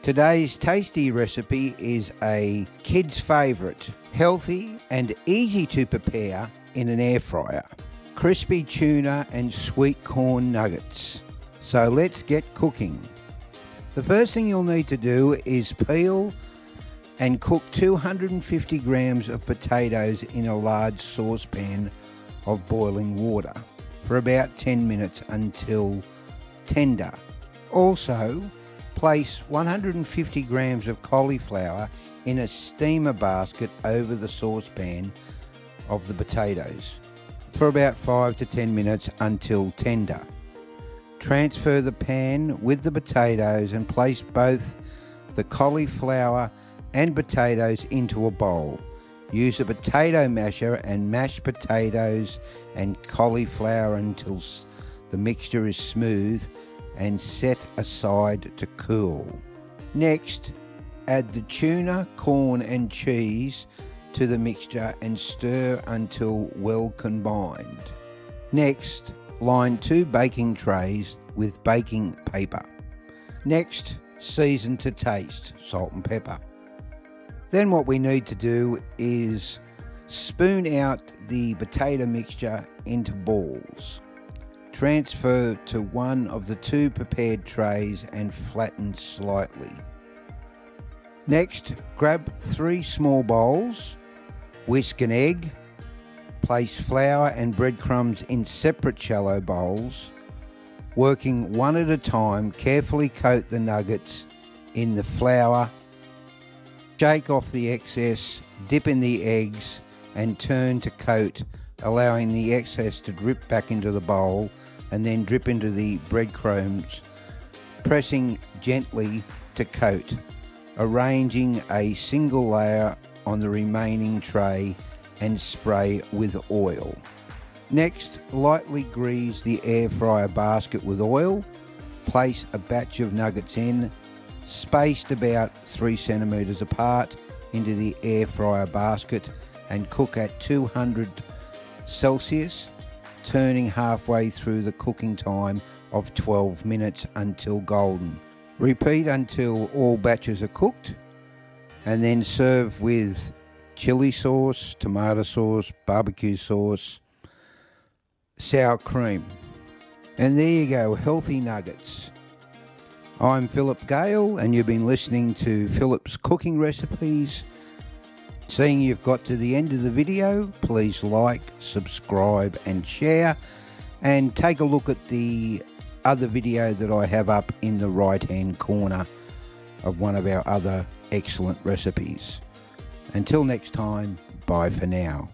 Today's tasty recipe is a kid's favourite, healthy and easy to prepare in an air fryer. Crispy tuna and sweet corn nuggets. So let's get cooking. The first thing you'll need to do is peel and cook 250 grams of potatoes in a large saucepan of boiling water for about 10 minutes until tender. Also, place 150 grams of cauliflower in a steamer basket over the saucepan of the potatoes for about 5 to 10 minutes until tender. Transfer the pan with the potatoes and place both the cauliflower and potatoes into a bowl. Use a potato masher and mash potatoes and cauliflower until the mixture is smooth and set aside to cool. Next, add the tuna, corn and cheese to the mixture and stir until well combined. Next, line 2 baking trays with baking paper. Next, season to taste, salt and pepper. Then what we need to do is spoon out the potato mixture into balls. Transfer to one of the 2 prepared trays and flatten slightly. Next, grab 3 small bowls, whisk an egg, place flour and breadcrumbs in separate shallow bowls. Working one at a time, carefully coat the nuggets in the flour, shake off the excess, dip in the eggs and turn to coat, allowing the excess to drip back into the bowl and then drip into the breadcrumbs, pressing gently to coat, arranging a single layer on the remaining tray and spray with oil. Next, lightly grease the air fryer basket with oil, place a batch of nuggets in, spaced about 3 centimetres apart, into the air fryer basket and cook at 200 Celsius, turning halfway through the cooking time of 12 minutes until golden. Repeat until all batches are cooked and then serve with chili sauce, tomato sauce, barbecue sauce, sour cream. And there you go, healthy nuggets. I'm Philip Gale and you've been listening to Philip's Cooking Recipes. Seeing you've got to the end of the video, please like, subscribe and share, and take a look at the other video that I have up in the right hand corner of one of our other excellent recipes. Until next time, bye for now.